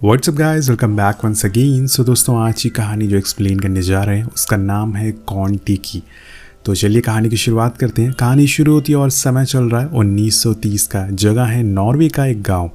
WhatsApp guys, welcome back once again. So दोस्तों, आज की कहानी जो एक्सप्लेन करने जा रहे हैं उसका नाम है कॉन-टी-की। तो चलिए कहानी की शुरुआत करते हैं। कहानी शुरू होती है और समय चल रहा है 1930 का। जगह है नॉर्वे का एक गांव,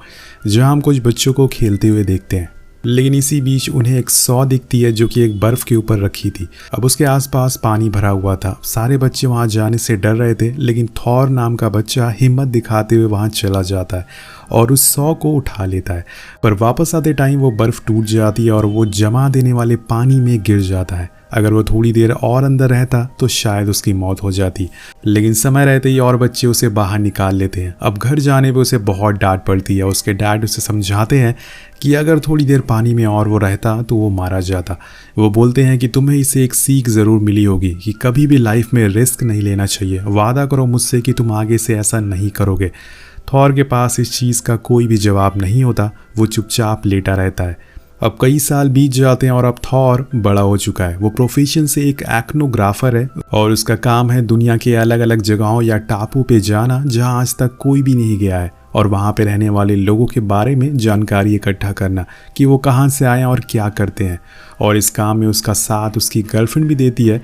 जहां हम कुछ बच्चों को खेलते हुए देखते हैं। लेकिन इसी बीच उन्हें एक सौ दिखती है जो कि एक बर्फ के ऊपर रखी थी। अब उसके आसपास पानी भरा हुआ था। सारे बच्चे वहां जाने से डर रहे थे, लेकिन थॉर नाम का बच्चा हिम्मत दिखाते हुए वहां चला जाता है और उस सौ को उठा लेता है। पर वापस आते टाइम वो बर्फ टूट जाती है और वो जमा देने वाले पानी में गिर जाता है। अगर वो थोड़ी देर और अंदर रहता तो शायद उसकी मौत हो जाती, लेकिन समय रहते ही और बच्चे उसे बाहर निकाल लेते हैं। अब घर जाने पे उसे बहुत डांट पड़ती है। उसके डैड उसे समझाते हैं कि अगर थोड़ी देर पानी में और वो रहता तो वो मारा जाता। वो बोलते हैं कि तुम्हें इसे एक सीख ज़रूर मिली होगी कि कभी भी लाइफ में रिस्क नहीं लेना चाहिए। वादा करो मुझसे कि तुम आगे से ऐसा नहीं करोगे। थॉर के पास इस चीज़ का कोई भी जवाब नहीं होता। वो चुपचाप लेटा रहता है। अब कई साल बीत जाते हैं और अब थॉर बड़ा हो चुका है। वो प्रोफेशन से एक एक्नोग्राफर है और उसका काम है दुनिया के अलग अलग जगहों या टापू पे जाना जहां आज तक कोई भी नहीं गया है, और वहां पे रहने वाले लोगों के बारे में जानकारी इकट्ठा करना कि वो कहां से आए और क्या करते हैं। और इस काम में उसका साथ उसकी गर्लफ्रेंड भी देती है।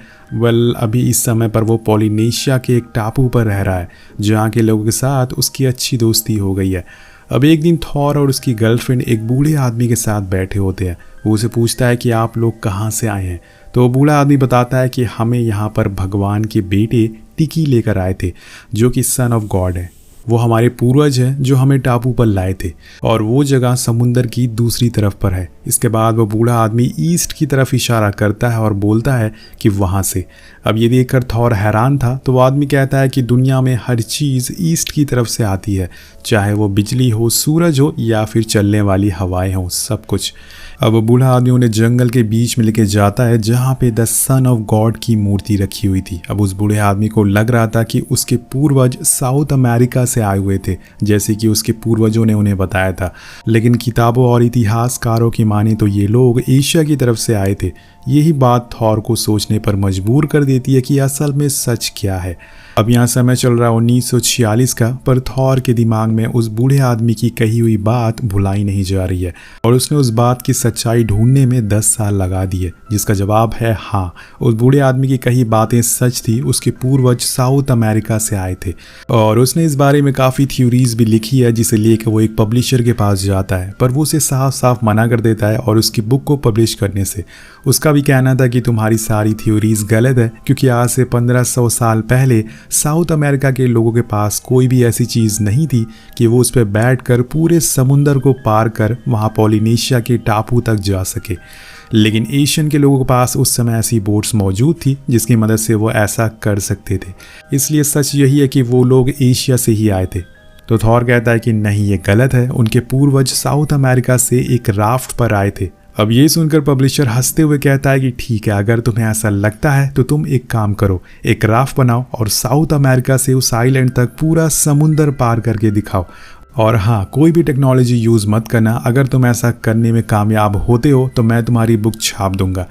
अभी इस समय पर वो पॉलिनेशिया के एक टापू पर रह रहा है, जहाँ के लोगों के साथ उसकी अच्छी दोस्ती हो गई है। अब एक दिन थॉर और उसकी गर्लफ्रेंड एक बूढ़े आदमी के साथ बैठे होते हैं। वो उसे पूछता है कि आप लोग कहाँ से आए हैं। तो वो बूढ़ा आदमी बताता है कि हमें यहाँ पर भगवान के बेटे टिकी लेकर आए थे, जो कि सन ऑफ गॉड है। वो हमारे पूर्वज हैं जो हमें टापू पर लाए थे, और वो जगह समुंदर की दूसरी तरफ पर है। इसके बाद वो बूढ़ा आदमी ईस्ट की तरफ इशारा करता है और बोलता है कि वहाँ से। अब ये देखकर थॉर हैरान था। तो वो आदमी कहता है कि दुनिया में हर चीज़ ईस्ट की तरफ से आती है, चाहे वो बिजली हो, सूरज हो या फिर चलने वाली हवाएं हो, सब कुछ। अब वो बूढ़ा आदमी उन्हें जंगल के बीच में लेके जाता है जहाँ पे द सन ऑफ गॉड की मूर्ति रखी हुई थी। अब उस बूढ़े आदमी को लग रहा था कि उसके पूर्वज साउथ अमेरिका से आए हुए थे, जैसे कि उसके पूर्वजों ने उन्हें बताया था। लेकिन किताबों और इतिहासकारों की माने तो ये लोग एशिया की तरफ से आए थे। यही बात थॉर को सोचने पर मजबूर कर देती है कि असल में सच क्या है। अब यहाँ समय चल रहा है 1946 का, पर थॉर के दिमाग में उस बूढ़े आदमी की कही हुई बात भुलाई नहीं जा रही है, और उसने उस बात की सच्चाई ढूंढने में 10 साल लगा दिए, जिसका जवाब है हाँ। उस बूढ़े आदमी की कही बातें सच थी। उसके पूर्वज साउथ अमेरिका से आए थे, और उसने इस बारे में काफ़ी थ्योरीज भी लिखी है, जिसे लेकर वो एक पब्लिशर के पास जाता है, पर वो उसे साफ साफ मना कर देता है और उसकी बुक को पब्लिश करने से। उसका भी कहना था कि तुम्हारी सारी थ्योरीज गलत है, क्योंकि आज से 1500 साल पहले साउथ अमेरिका के लोगों के पास कोई भी ऐसी चीज़ नहीं थी कि वो उस पर बैठकर पूरे समुंदर को पार कर वहाँ पॉलिनेशिया के टापू तक जा सके। लेकिन एशियन के लोगों के पास उस समय ऐसी बोट्स मौजूद थी जिसकी मदद से वो ऐसा कर सकते थे। इसलिए सच यही है कि वो लोग एशिया से ही आए थे। तो थॉर कहता है कि नहीं, ये गलत है। उनके पूर्वज साउथ अमेरिका से एक राफ्ट पर आए थे। अब ये सुनकर पब्लिशर हंसते हुए कहता है कि ठीक है, अगर तुम्हें ऐसा लगता है तो तुम एक काम करो, एक राफ्ट बनाओ और साउथ अमेरिका से उस आइलैंड तक पूरा समुंदर पार करके दिखाओ। और हाँ, कोई भी टेक्नोलॉजी यूज़ मत करना। अगर तुम ऐसा करने में कामयाब होते हो तो मैं तुम्हारी बुक छाप दूंगा।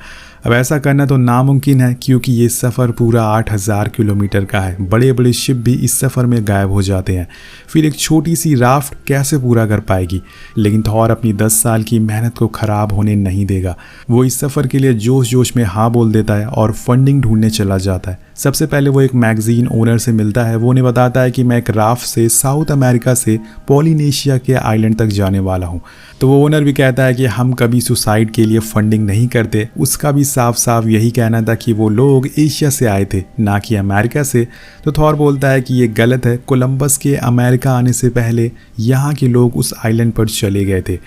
अब ऐसा करना तो नामुमकिन है, क्योंकि ये सफ़र पूरा 8000 किलोमीटर का है। बड़े बड़े शिप भी इस सफ़र में गायब हो जाते हैं। फिर एक छोटी सी राफ्ट कैसे पूरा कर पाएगी? लेकिन थॉर अपनी 10 साल की मेहनत को ख़राब होने नहीं देगा। वो इस सफ़र के लिए जोश जोश में हाँ बोल देता है और फंडिंग ढूंढने चला जाता है। सबसे पहले वो एक मैगजीन ओनर से मिलता है। वो उन्हें बताता है कि मैं एक राफ्ट से साउथ अमेरिका से पॉलिनेशिया के आइलैंड तक जाने वाला हूँ। तो वो ओनर भी कहता है कि हम कभी सुसाइड के लिए फंडिंग नहीं करते। उसका भी साफ साफ यही कहना था कि वो लोग एशिया से आए थे, ना कि अमेरिका से। तो थॉर बोलता है कि ये गलत है। कोलंबस के अमेरिका आने से पहले यहाँ के लोग उस आइलैंड पर चले गए थे।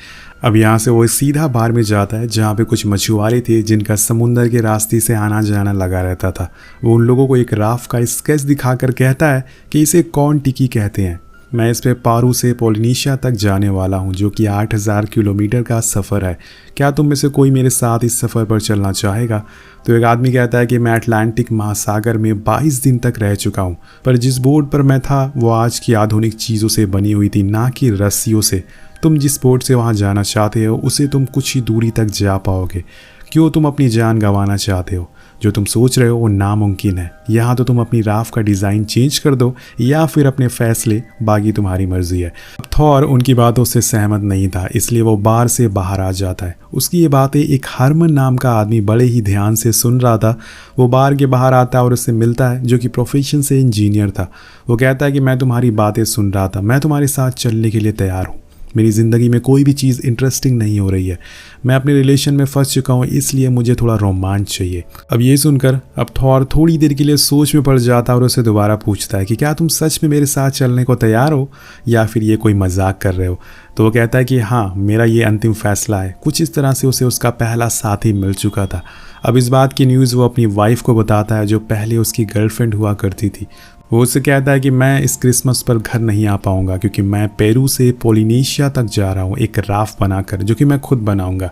अब यहाँ से वो सीधा बार में जाता है जहाँ पे कुछ मछुआरे थे जिनका समुंदर के रास्ते से आना जाना लगा रहता था। वो उन लोगों को एक राफ्ट का स्केच दिखाकर कहता है कि इसे कॉन-टी-की कहते हैं। मैं इस पे पारू से पॉलिनेशिया तक जाने वाला हूँ, जो कि 8000 किलोमीटर का सफ़र है। क्या तुम में से कोई मेरे साथ इस सफ़र पर चलना चाहेगा? तो एक आदमी कहता है कि मैं अटलांटिक महासागर में 22 दिन तक रह चुका हूँ, पर जिस बोट पर मैं था वो आज की आधुनिक चीज़ों से बनी हुई थी, ना कि रस्सियों से। तुम जिस बोट से वहाँ जाना चाहते हो उसे तुम कुछ ही दूरी तक जा पाओगे। क्यों तुम अपनी जान गंवाना चाहते हो? जो तुम सोच रहे हो वो नामुमकिन है। यहाँ तो तुम अपनी राफ्ट का डिज़ाइन चेंज कर दो या फिर अपने फैसले, बाकी तुम्हारी मर्जी है। अब थॉर उनकी बातों से सहमत नहीं था, इसलिए वो बार से बाहर आ जाता है। उसकी ये बातें एक हरमन नाम का आदमी बड़े ही ध्यान से सुन रहा था। वो बार के बाहर आता है और उससे मिलता है, जो कि प्रोफेशन से इंजीनियर था। वो कहता है कि मैं तुम्हारी बातें सुन रहा था, मैं तुम्हारे साथ चलने के लिए तैयार हूँ। मेरी ज़िंदगी में कोई भी चीज़ इंटरेस्टिंग नहीं हो रही है। मैं अपने रिलेशन में फंस चुका हूँ, इसलिए मुझे थोड़ा रोमांच चाहिए। अब ये सुनकर अब थॉर थोड़ी देर के लिए सोच में पड़ जाता है और उसे दोबारा पूछता है कि क्या तुम सच में मेरे साथ चलने को तैयार हो या फिर ये कोई मजाक कर रहे हो। तो वो कहता है कि हाँ, मेरा ये अंतिम फैसला है। कुछ इस तरह से उसे उसका पहला साथी मिल चुका था। अब इस बात की न्यूज़ वो अपनी वाइफ को बताता है, जो पहले उसकी गर्लफ्रेंड हुआ करती थी। वो उससे कहता है कि मैं इस क्रिसमस पर घर नहीं आ पाऊंगा क्योंकि मैं पेरू से पोलिनेशिया तक जा रहा हूँ एक राफ्ट बनाकर, जो कि मैं खुद बनाऊंगा।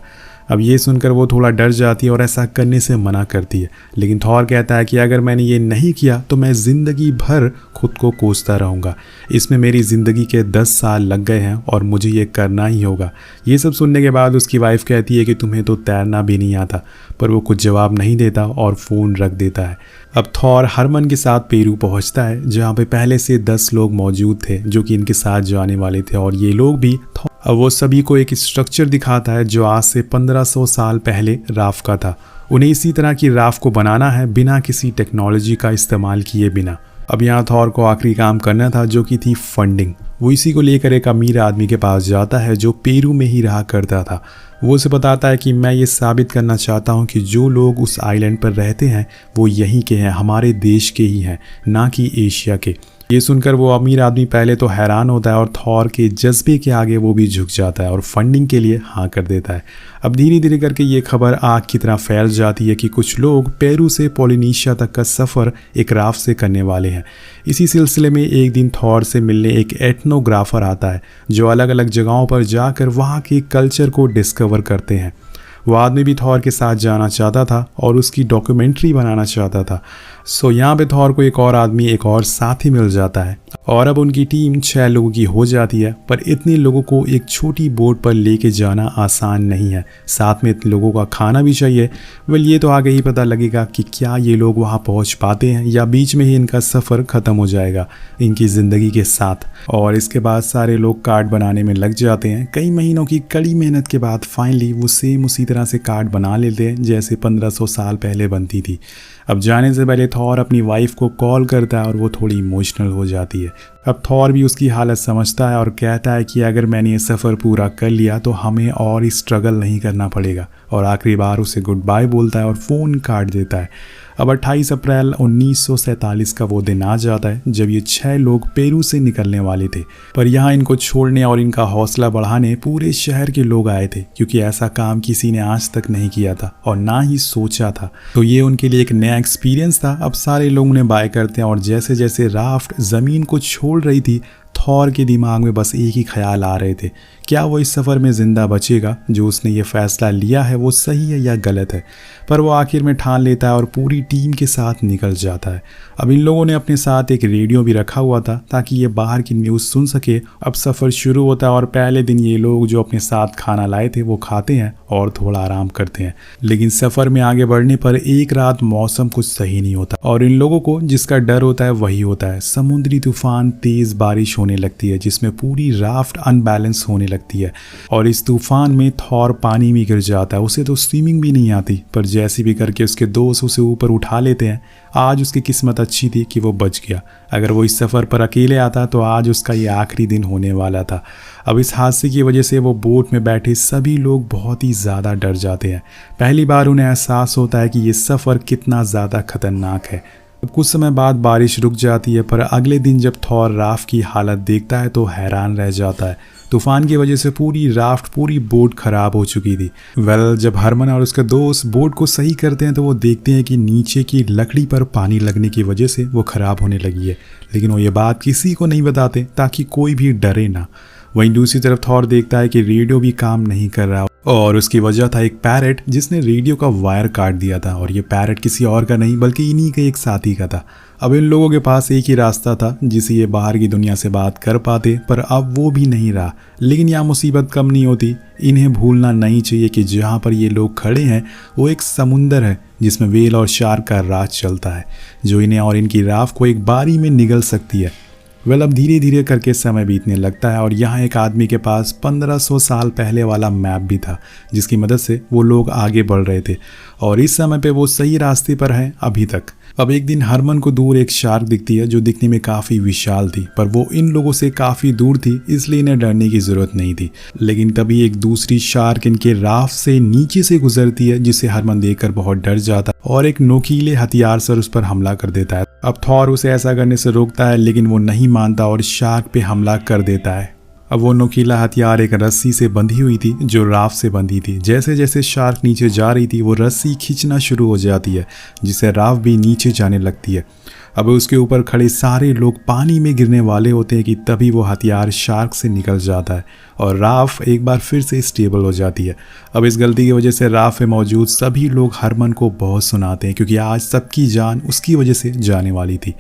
अब ये सुनकर वो थोड़ा डर जाती है और ऐसा करने से मना करती है, लेकिन थॉर कहता है कि अगर मैंने ये नहीं किया तो मैं ज़िंदगी भर खुद को कोसता रहूँगा। इसमें मेरी ज़िंदगी के 10 साल लग गए हैं और मुझे ये करना ही होगा। ये सब सुनने के बाद उसकी वाइफ कहती है कि तुम्हें तो तैरना भी नहीं आता, पर वो कुछ जवाब नहीं देता और फ़ोन रख देता है। अब थॉर हरमन के साथ पेरू पहुंचता है, जहां पे पहले से 10 लोग मौजूद थे जो कि इनके साथ जाने वाले थे, और ये लोग भी। अब वो सभी को एक स्ट्रक्चर दिखाता है जो आज से 1500 साल पहले राफ्ट का था। उन्हें इसी तरह की राफ्ट को बनाना है बिना किसी टेक्नोलॉजी का इस्तेमाल किए बिना। अब यहाँ थॉर को आखिरी काम करना था, जो कि थी फंडिंग। वो इसी को लेकर एक अमीर आदमी के पास जाता है जो पेरू में ही रहा करता था। वो उसे बताता है कि मैं ये साबित करना चाहता हूँ कि जो लोग उस आइलैंड पर रहते हैं वो यहीं के हैं, हमारे देश के ही हैं, ना कि एशिया के। ये सुनकर वो अमीर आदमी पहले तो हैरान होता है और थॉर के जज्बे के आगे वो भी झुक जाता है और फंडिंग के लिए हाँ कर देता है। अब धीरे धीरे करके ये खबर आग की तरह फैल जाती है कि कुछ लोग पेरू से पोलिनेशिया तक का सफ़र एक राफ्ट से करने वाले हैं। इसी सिलसिले में एक दिन थॉर से मिलने एक एथनोग्राफर आता है, जो अलग अलग जगहों पर जाकर वहाँ के कल्चर को डिस्कवर करते हैं। वो आदमी भी थॉर के साथ जाना चाहता था और उसकी डॉक्यूमेंट्री बनाना चाहता था। सो यहाँ पे थॉर को एक और आदमी, एक और साथी मिल जाता है और अब उनकी टीम 6 लोगों की हो जाती है। पर इतने लोगों को एक छोटी बोट पर लेके जाना आसान नहीं है, साथ में इतने लोगों का खाना भी चाहिए। वेल, ये तो आगे ही पता लगेगा कि क्या ये लोग वहाँ पहुँच पाते हैं या बीच में ही इनका सफ़र ख़त्म हो जाएगा इनकी ज़िंदगी के साथ। और इसके बाद सारे लोग कार्ड बनाने में लग जाते हैं। कई महीनों की कड़ी मेहनत के बाद फाइनली वो सेम उसी तरह से कार्ड बना लेते हैं जैसे 1500 साल पहले बनती थी। अब जाने से पहले थॉर अपनी वाइफ को कॉल करता है और वो थोड़ी इमोशनल हो जाती है। अब थॉर भी उसकी हालत समझता है और कहता है कि अगर मैंने ये सफ़र पूरा कर लिया तो हमें और स्ट्रगल नहीं करना पड़ेगा, और आखिरी बार उसे गुड बाय बोलता है और फ़ोन काट देता है। अब 28 अप्रैल 1947 का वो दिन आ जाता है जब ये 6 लोग पेरू से निकलने वाले थे। पर यहाँ इनको छोड़ने और इनका हौसला बढ़ाने पूरे शहर के लोग आए थे, क्योंकि ऐसा काम किसी ने आज तक नहीं किया था और ना ही सोचा था। तो ये उनके लिए एक नया एक्सपीरियंस था। अब सारे लोग उन्हें बाय करते हैं और जैसे जैसे राफ्ट ज़मीन को छोड़ रही थी, थॉर के दिमाग में बस एक ही ख्याल आ रहे थे, क्या वो इस सफ़र में ज़िंदा बचेगा? जो उसने ये फ़ैसला लिया है वो सही है या गलत है? पर वो आखिर में ठान लेता है और पूरी टीम के साथ निकल जाता है। अब इन लोगों ने अपने साथ एक रेडियो भी रखा हुआ था ताकि ये बाहर की न्यूज़ सुन सके। अब सफ़र शुरू होता है और पहले दिन ये लोग जो अपने साथ खाना लाए थे वो खाते हैं और थोड़ा आराम करते हैं। लेकिन सफ़र में आगे बढ़ने पर एक रात मौसम कुछ सही नहीं होता और इन लोगों को जिसका डर होता है वही होता है। समुद्री तूफान, तेज़ बारिश होने लगती है जिसमें पूरी राफ्ट अनबैलेंस होने लगती है और इस तूफान में थॉर पानी में गिर जाता है। उसे तो स्विमिंग भी नहीं आती, पर जैसे भी करके उसके दोस्त उसे ऊपर उठा लेते हैं। आज उसकी किस्मत अच्छी थी कि वो बच गया। अगर वो इस सफ़र पर अकेले आता तो आज उसका ये आखिरी दिन होने वाला था। अब इस हादसे की वजह से वो बोट में बैठे सभी लोग बहुत ही ज़्यादा डर जाते हैं। पहली बार उन्हें एहसास होता है कि ये सफ़र कितना ज़्यादा खतरनाक है। अब कुछ समय बाद बारिश रुक जाती है, पर अगले दिन जब थॉर राफ्ट की हालत देखता है तो हैरान रह जाता है। तूफान की वजह से पूरी राफ्ट, पूरी बोट खराब हो चुकी थी। जब हरमन और उसके दोस्त बोट को सही करते हैं तो वो देखते हैं कि नीचे की लकड़ी पर पानी लगने की वजह से वो खराब होने लगी है, लेकिन वो ये बात किसी को नहीं बताते ताकि कोई भी डरे ना। वहीं दूसरी तरफ थॉर देखता है कि रेडियो भी काम नहीं कर रहा और उसकी वजह था एक पैरेट जिसने रेडियो का वायर काट दिया था, और ये पैरेट किसी और का नहीं बल्कि इन्हीं के एक साथी का था। अब इन लोगों के पास एक ही रास्ता था जिसे ये बाहर की दुनिया से बात कर पाते, पर अब वो भी नहीं रहा। लेकिन यहाँ मुसीबत कम नहीं होती। इन्हें भूलना नहीं चाहिए कि जहाँ पर ये लोग खड़े हैं वो एक समुंदर है जिसमें व्हेल और शार्क का राज चलता है, जो इन्हें और इनकी राफ को एक बारी में निगल सकती है। अब धीरे धीरे करके समय बीतने लगता है और यहाँ एक आदमी के पास 1500 साल पहले वाला मैप भी था, जिसकी मदद से वो लोग आगे बढ़ रहे थे और इस समय पे वो सही रास्ते पर हैं अभी तक। अब एक दिन हरमन को दूर एक शार्क दिखती है जो दिखने में काफ़ी विशाल थी, पर वो इन लोगों से काफ़ी दूर थी, इसलिए इन्हें डरने की ज़रूरत नहीं थी। लेकिन तभी एक दूसरी शार्क इनके राफ्ट से नीचे से गुजरती है, जिसे हरमन देखकर बहुत डर जाता है और एक नोकीले हथियार से उस पर हमला कर देता है। अब थॉर उसे ऐसा करने से रोकता है, लेकिन वो नहीं मानता और शार्क पे हमला कर देता है। अब वो नोकीला हथियार एक रस्सी से बंधी हुई थी जो राफ्ट से बंधी थी। जैसे जैसे शार्क नीचे जा रही थी वो रस्सी खींचना शुरू हो जाती है, जिससे राफ्ट भी नीचे जाने लगती है। अब उसके ऊपर खड़े सारे लोग पानी में गिरने वाले होते हैं कि तभी वो हथियार शार्क से निकल जाता है और राफ्ट एक बार फिर से स्टेबल हो जाती है। अब इस गलती की वजह से राफ्ट में मौजूद सभी लोग हरमन को बहुत सुनाते हैं, क्योंकि आज सबकी जान उसकी वजह से जाने वाली थी।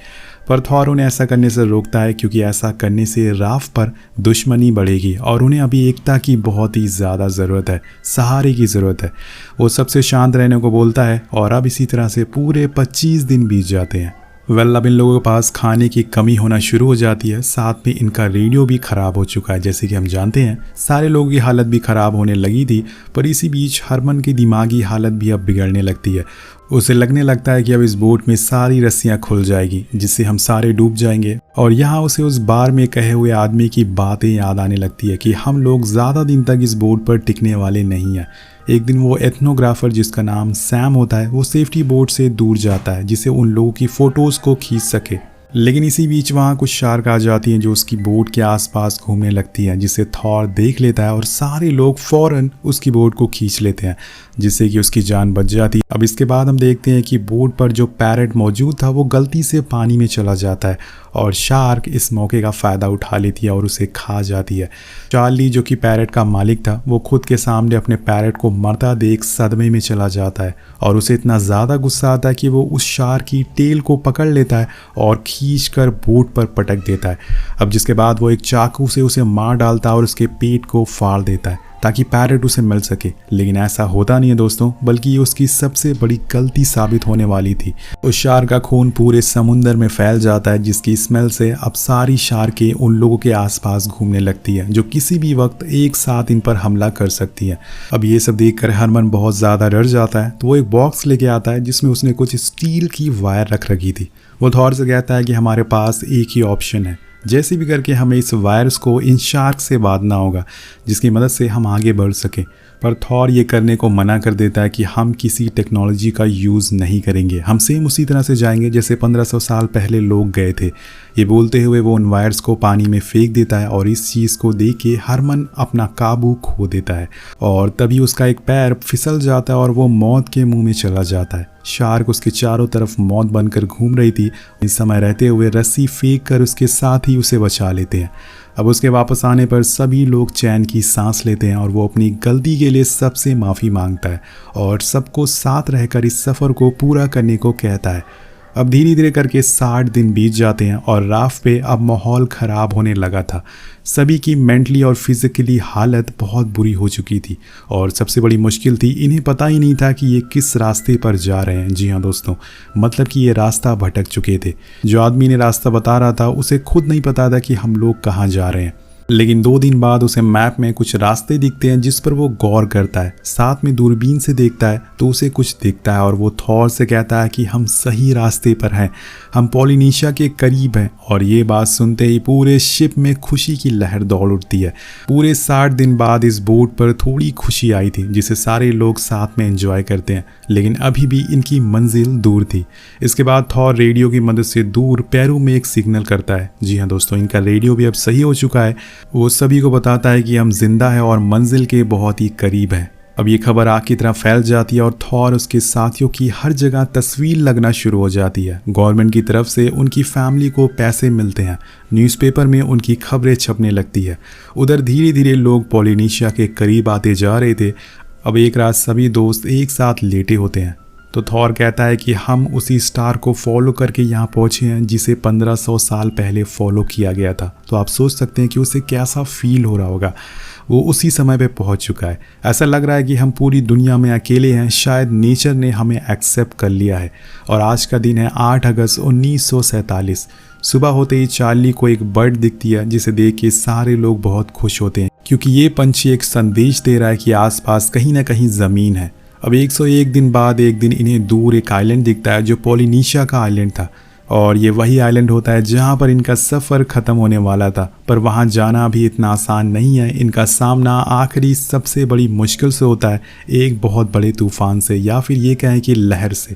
पर थॉर उन्हें ऐसा करने से रोकता है, क्योंकि ऐसा करने से राफ्ट पर दुश्मनी बढ़ेगी और उन्हें अभी एकता की बहुत ही ज़्यादा ज़रूरत है, सहारे की ज़रूरत है। वो सबसे शांत रहने को बोलता है और अब इसी तरह से पूरे 25 दिन बीत जाते हैं। अब इन लोगों के पास खाने की कमी होना शुरू हो जाती है, साथ में इनका रेडियो भी ख़राब हो चुका है। जैसे कि हम जानते हैं सारे लोगों की हालत भी ख़राब होने लगी थी, पर इसी बीच हरमन की दिमागी हालत भी अब बिगड़ने लगती है। उसे लगने लगता है कि अब इस बोट में सारी रस्सियां खुल जाएगी, जिससे हम सारे डूब जाएंगे। और यहाँ उसे उस बार में कहे हुए आदमी की बातें याद आने लगती है कि हम लोग ज़्यादा दिन तक इस बोट पर टिकने वाले नहीं हैं। एक दिन वो एथनोग्राफर जिसका नाम सैम होता है वो सेफ्टी बोट से दूर जाता है, जिससे उन लोगों की फ़ोटोज़ को खींच सके। लेकिन इसी बीच वहाँ कुछ शार्क आ जाती हैं जो उसकी बोट के आसपास घूमने लगती हैं, जिसे थॉर देख लेता है और सारे लोग फ़ौरन उसकी बोट को खींच लेते हैं, जिससे कि उसकी जान बच जाती है। अब इसके बाद हम देखते हैं कि बोट पर जो पैरेट मौजूद था वो गलती से पानी में चला जाता है और शार्क इस मौके का फ़ायदा उठा लेती है और उसे खा जाती है। चार्ली जो कि पैरेट का मालिक था वो खुद के सामने अपने पैरेट को मरता देख सदमे में चला जाता है और उसे इतना ज़्यादा गुस्सा आता है कि वो उस शार्क की टेल को पकड़ लेता है और खींचकर बोट पर पटक देता है। अब जिसके बाद वो एक चाकू से उसे मार डालता है और उसके पेट को फाड़ देता है ताकि पैरेट उसे मिल सके। लेकिन ऐसा होता नहीं है दोस्तों, बल्कि ये उसकी सबसे बड़ी गलती साबित होने वाली थी। उस शार्क का खून पूरे समुंदर में फैल जाता है, जिसकी स्मेल से अब सारी शार्कें उन लोगों के आसपास घूमने लगती है जो किसी भी वक्त एक साथ इन पर हमला कर सकती है। अब ये सब देखकर हरमन बहुत ज़्यादा डर जाता है, तो वो एक बॉक्स लेके आता है जिसमें उसने कुछ स्टील की वायर रख रखी थी। वो थॉर से कहता है कि हमारे पास एक ही ऑप्शन है, जैसे भी करके हमें इस वायरस को इन शार्क से बांधना होगा, जिसकी मदद से हम आगे बढ़ सकें। पर थॉर ये करने को मना कर देता है कि हम किसी टेक्नोलॉजी का यूज़ नहीं करेंगे, हम सेम उसी तरह से जाएंगे जैसे 1500 साल पहले लोग गए थे। ये बोलते हुए वो उन वायर्स को पानी में फेंक देता है और इस चीज़ को देख के हरमन अपना काबू खो देता है और तभी उसका एक पैर फिसल जाता है और वो मौत के मुंह में चला जाता है। शार्क उसके चारों तरफ मौत बनकर घूम रही थी। इस समय रहते हुए रस्सी फेंक कर उसके साथ ही उसे बचा लेते हैं। अब उसके वापस आने पर सभी लोग चैन की सांस लेते हैं और वो अपनी गलती के लिए सबसे माफ़ी मांगता है और सबको साथ रहकर इस सफ़र को पूरा करने को कहता है। अब धीरे धीरे करके 60 दिन बीत जाते हैं और राफ्ट पे अब माहौल ख़राब होने लगा था। सभी की मेंटली और फिज़िकली हालत बहुत बुरी हो चुकी थी और सबसे बड़ी मुश्किल थी, इन्हें पता ही नहीं था कि ये किस रास्ते पर जा रहे हैं। जी हाँ दोस्तों, मतलब कि ये रास्ता भटक चुके थे। जो आदमी ने रास्ता बता रहा था उसे खुद नहीं पता था कि हम लोग कहाँ जा रहे हैं। लेकिन 2 दिन बाद उसे मैप में कुछ रास्ते दिखते हैं जिस पर वो गौर करता है, साथ में दूरबीन से देखता है तो उसे कुछ दिखता है और वो थॉर से कहता है कि हम सही रास्ते पर हैं, हम पॉलिनेशिया के करीब हैं। और ये बात सुनते ही पूरे शिप में खुशी की लहर दौड़ उठती है। पूरे 60 दिन बाद इस बोट पर थोड़ी खुशी आई थी जिसे सारे लोग साथ में एंजॉय करते हैं, लेकिन अभी भी इनकी मंजिल दूर थी। इसके बाद थॉर रेडियो की मदद से दूर पैरों में एक सिग्नल करता है। जी हाँ दोस्तों, इनका रेडियो भी अब सही हो चुका है। वो सभी को बताता है कि हम जिंदा हैं और मंजिल के बहुत ही करीब हैं। अब ये खबर आग की तरह फैल जाती है और थॉर उसके साथियों की हर जगह तस्वीर लगना शुरू हो जाती है। गवर्नमेंट की तरफ से उनकी फैमिली को पैसे मिलते हैं, न्यूज़पेपर में उनकी खबरें छपने लगती है। उधर धीरे धीरे लोग पॉलिनेशिया के करीब आते जा रहे थे। अब एक रात सभी दोस्त एक साथ लेटे होते हैं तो थॉर कहता है कि हम उसी स्टार को फॉलो करके यहाँ पहुँचे हैं जिसे 1500 साल पहले फॉलो किया गया था। तो आप सोच सकते हैं कि उसे कैसा फील हो रहा होगा, वो उसी समय पे पहुंच चुका है। ऐसा लग रहा है कि हम पूरी दुनिया में अकेले हैं, शायद नेचर ने हमें एक्सेप्ट कर लिया है। और आज का दिन है 8 अगस्त 1947। सुबह होते ही चार्ली को एक बर्ड दिखती है जिसे देख के सारे लोग बहुत खुश होते हैं, क्योंकि ये पंछी एक संदेश दे रहा है कि आसपास कहीं ना कहीं ज़मीन है। अब 101 दिन बाद एक दिन इन्हें दूर एक आइलैंड दिखता है जो पोलिनेशिया का आइलैंड था, और ये वही आइलैंड होता है जहाँ पर इनका सफ़र ख़त्म होने वाला था। पर वहाँ जाना भी इतना आसान नहीं है। इनका सामना आखिरी सबसे बड़ी मुश्किल से होता है, एक बहुत बड़े तूफ़ान से, या फिर ये कहें कि लहर से।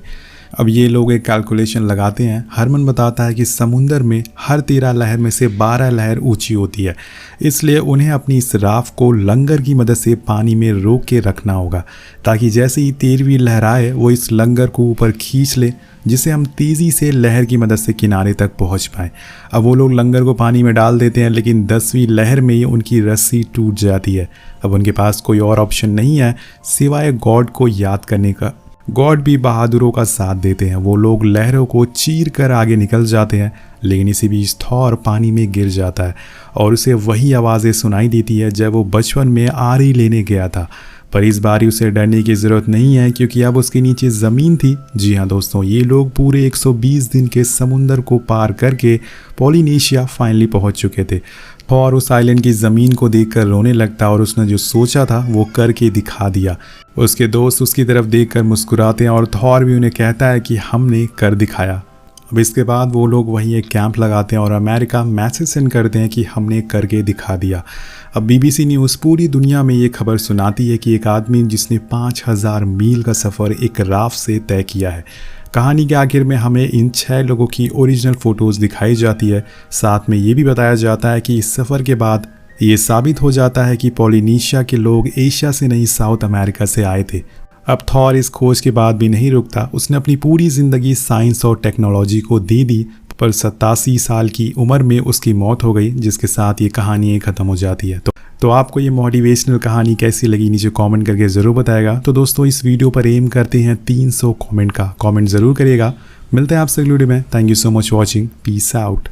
अब ये लोग एक कैलकुलेशन लगाते हैं। हरमन बताता है कि समुंदर में हर 13 लहर में से 12 लहर ऊंची होती है, इसलिए उन्हें अपनी इस राफ्ट को लंगर की मदद से पानी में रोक के रखना होगा, ताकि जैसे ही 13वीं लहर आए वो इस लंगर को ऊपर खींच ले, जिसे हम तेज़ी से लहर की मदद से किनारे तक पहुंच पाएं। अब वो लोग लंगर को पानी में डाल देते हैं, लेकिन 10वीं लहर में ही उनकी रस्सी टूट जाती है। अब उनके पास कोई और ऑप्शन नहीं है सिवाय गॉड को याद करने का। गॉड भी बहादुरों का साथ देते हैं। वो लोग लहरों को चीर कर आगे निकल जाते हैं, लेकिन इसी बीच थॉर पानी में गिर जाता है और उसे वही आवाज़ें सुनाई देती है जब वो बचपन में आरी लेने गया था। पर इस बार उसे डरने की ज़रूरत नहीं है, क्योंकि अब उसके नीचे ज़मीन थी। जी हाँ दोस्तों, ये लोग पूरे 120 दिन के समुंदर को पार करके पोलिनेशिया फाइनली पहुंच चुके थे। थॉर उस आइलैंड की ज़मीन को देखकर रोने लगता और उसने जो सोचा था वो करके दिखा दिया। उसके दोस्त उसकी तरफ देखकर मुस्कुराते हैं और थॉर भी उन्हें कहता है कि हमने कर दिखाया। अब इसके बाद वो लोग वहीं एक कैंप लगाते हैं और अमेरिका मैसेज सेंड करते हैं कि हमने करके दिखा दिया। अब BBC न्यूज़ पूरी दुनिया में ये खबर सुनाती है कि एक आदमी जिसने 5000 मील का सफ़र एक राफ्ट से तय किया है। कहानी के आखिर में हमें इन 6 लोगों की ओरिजिनल फ़ोटोज़ दिखाई जाती है। साथ में ये भी बताया जाता है कि इस सफ़र के बाद ये साबित हो जाता है कि पोलिनेशिया के लोग एशिया से नहीं साउथ अमेरिका से आए थे। अब थॉर इस खोज के बाद भी नहीं रुकता। उसने अपनी पूरी ज़िंदगी साइंस और टेक्नोलॉजी को दे दी, पर 87 साल की उम्र में उसकी मौत हो गई, जिसके साथ ये कहानी ख़त्म हो जाती है। तो आपको ये मोटिवेशनल कहानी कैसी लगी नीचे कमेंट करके ज़रूर बताएगा। तो दोस्तों, इस वीडियो पर एम करते हैं 300 कमेंट का। कमेंट ज़रूर करिएगा। मिलते हैं आपसे अगली वीडियो में। Thank you so much watching. Peace out.